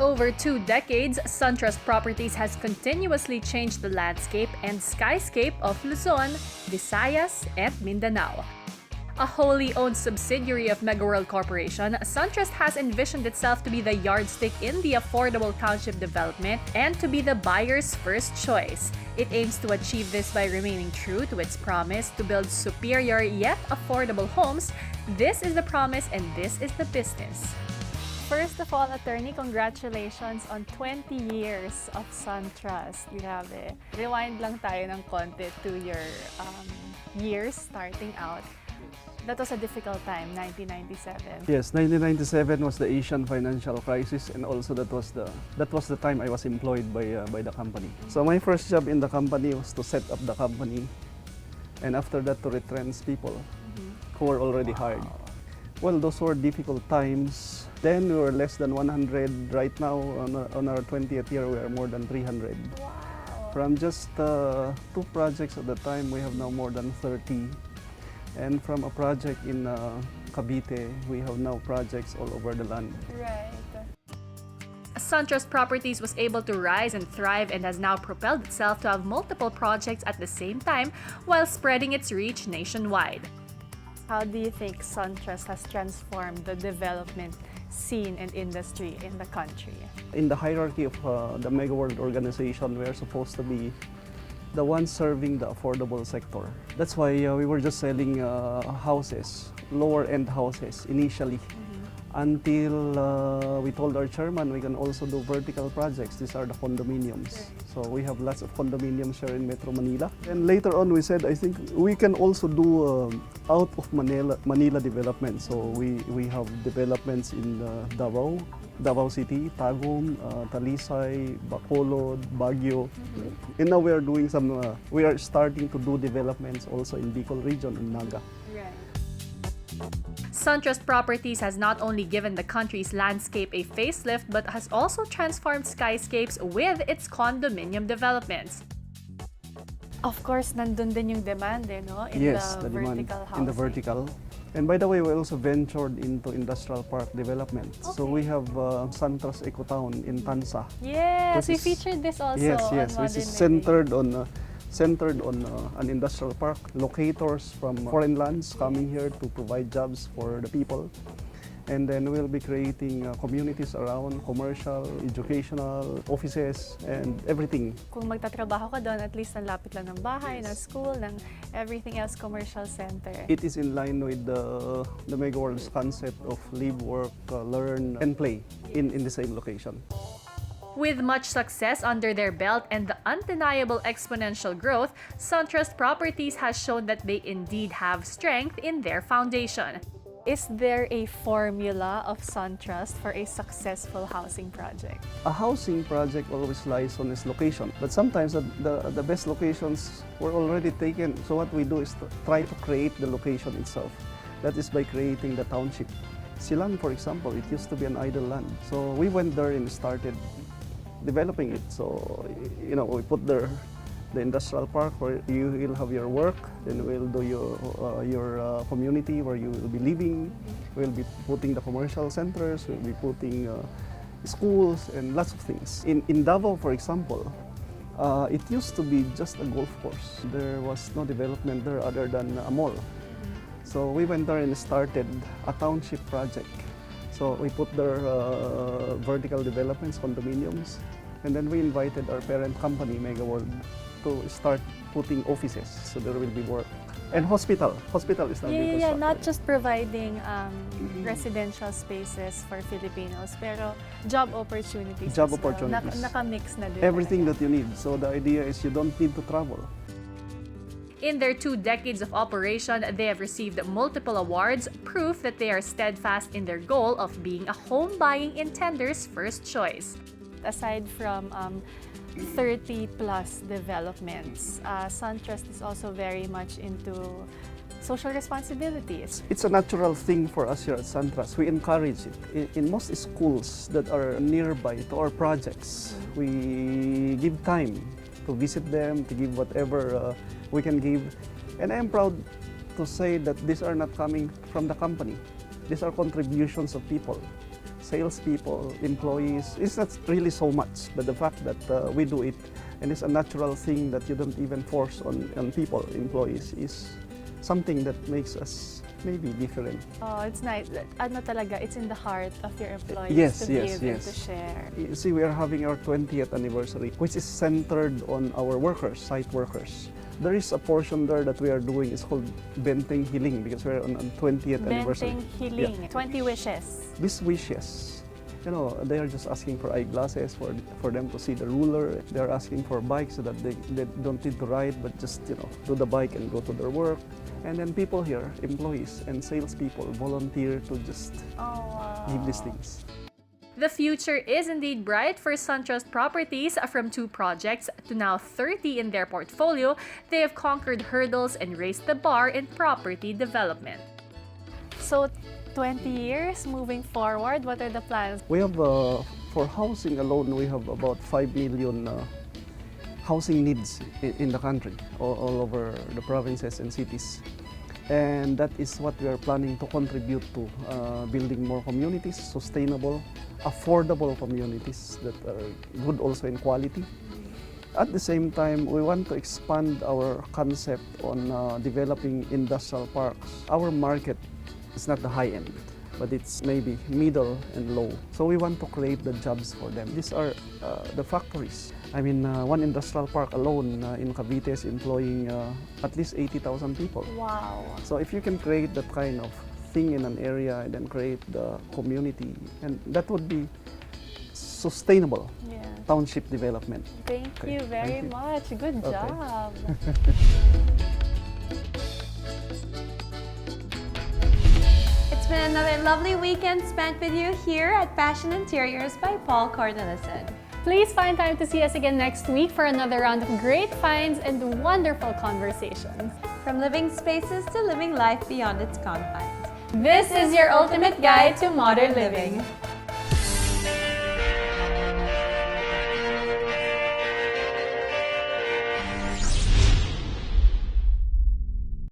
over 2 decades, Suntrust Properties has continuously changed the landscape and skyscape of Luzon, Visayas, and Mindanao. A wholly owned subsidiary of Megaworld Corporation, Suntrust has envisioned itself to be the yardstick in the affordable township development and to be the buyer's first choice. It aims to achieve this by remaining true to its promise to build superior yet affordable homes. This is the promise and this is the business. First of all, attorney, congratulations on 20 years of Suntrust. Grabe. Rewind lang tayo ng konti to your years starting out. That was a difficult time, 1997. Yes, 1997 was the Asian financial crisis, and also that was the time I was employed by the company. So my first job in the company was to set up the company, and after that to retrench people who were already hired. Well, those were difficult times. Then we were less than 100. Right now, on our 20th year, we are more than 300. Wow. From just 2 projects at the time, we have now more than 30. And from a project in Cavite, we have now projects all over the land. Right. Suntrust Properties was able to rise and thrive and has now propelled itself to have multiple projects at the same time while spreading its reach nationwide. How do you think Suntrust has transformed the development scene and industry in the country? In the hierarchy of the Megaworld organization, we are supposed to be the ones serving the affordable sector. That's why we were just selling houses, lower-end houses initially, until we told our chairman we can also do vertical projects. These are the condominiums. So we have lots of condominiums here in Metro Manila. And later on we said, I think we can also do out of Manila development. So we have developments in Davao City, Tagum, Talisay, Bacolod, Baguio. And now we are doing we are starting to do developments also in Bicol region, in Naga. Suntrust Properties has not only given the country's landscape a facelift but has also transformed skyscapes with its condominium developments. Of course, nandun din yung demand, no? Yes, the demand housing. in the vertical. And by the way, we also ventured into industrial park development. Okay. So we have Suntrust Ecotown in Tansa. Yes, we featured this also. Yes, on which is Modern centered on an industrial park. Locators from foreign lands coming here to provide jobs for the people. And then we'll be creating communities around, commercial, educational, offices, and everything. Kung magtatrabaho ka doon, at least ang lapit lang ng bahay, ng school, ng everything else commercial center. It is in line with the Megaworld's concept of live, work, learn, and play in the same location. With much success under their belt and the undeniable exponential growth, Suntrust Properties has shown that they indeed have strength in their foundation. Is there a formula of Suntrust for a successful housing project? A housing project always lies on its location, but sometimes the best locations were already taken. So what we do is to try to create the location itself. That is by creating the township. Silang, for example, it used to be an idle land. So we went there and started developing it. So, we put the industrial park where you will have your work, then we'll do your community where you will be living. We'll be putting the commercial centers, we'll be putting schools and lots of things. In Davao, for example, it used to be just a golf course. There was no development there other than a mall. So we went there and started a township project. So we put their vertical developments, condominiums, and then we invited our parent company, Megaworld, to start putting offices, so there will be work. And hospital is now being constructed. Not just providing residential spaces for Filipinos, pero job opportunities. Job opportunities. Naka-mix na din. Everything that you need. So the idea is you don't need to travel. In their 2 decades of operation, they have received multiple awards, proof that they are steadfast in their goal of being a home buying intender's first choice. Aside from 30-plus developments, Suntrust is also very much into social responsibilities. It's a natural thing for us here at Suntrust. We encourage it. In most schools that are nearby to our projects, we give time to visit them, to give whatever we can give. And I am proud to say that these are not coming from the company. These are contributions of people. salespeople, employees. It's not really so much, but the fact that we do it, and it's a natural thing that you don't even force on people, employees, is something that makes us maybe different. Oh, it's nice. Ano talaga, it's in the heart of your employees Yes, to be yes, able yes. to share. You see, we are having our 20th anniversary, which is centered on our workers, site workers. There is a portion there that we are doing, it's called Benteng Hiling, because we're on 20th anniversary. Benteng Hiling, 20 wishes. These wishes, you know, they are just asking for eyeglasses for them to see the ruler. They're asking for bikes so that they don't need to ride, but just, you know, do the bike and go to their work. And then people here, employees and salespeople, volunteer to just give these things. The future is indeed bright for Suntrust Properties. From 2 projects to now 30 in their portfolio, they have conquered hurdles and raised the bar in property development. So, 20 years moving forward, what are the plans? We have, for housing alone, we have about 5 million housing needs in the country, all over the provinces and cities. And that is what we are planning to contribute to, building more communities, sustainable, affordable communities that are good also in quality. At the same time, we want to expand our concept on developing industrial parks. Our market is not the high end, but it's maybe middle and low. So we want to create the jobs for them. These are the factories. I mean, one industrial park alone in Cavite is employing at least 80,000 people. Wow. So if you can create that kind of thing in an area and then create the community, and that would be sustainable township development. Thank you very much. Good job. It's been another lovely weekend spent with you here at Passion Interiors by Paul Cornelison. Please find time to see us again next week for another round of great finds and wonderful conversations. From living spaces to living life beyond its confines. This is your ultimate guide to modern living.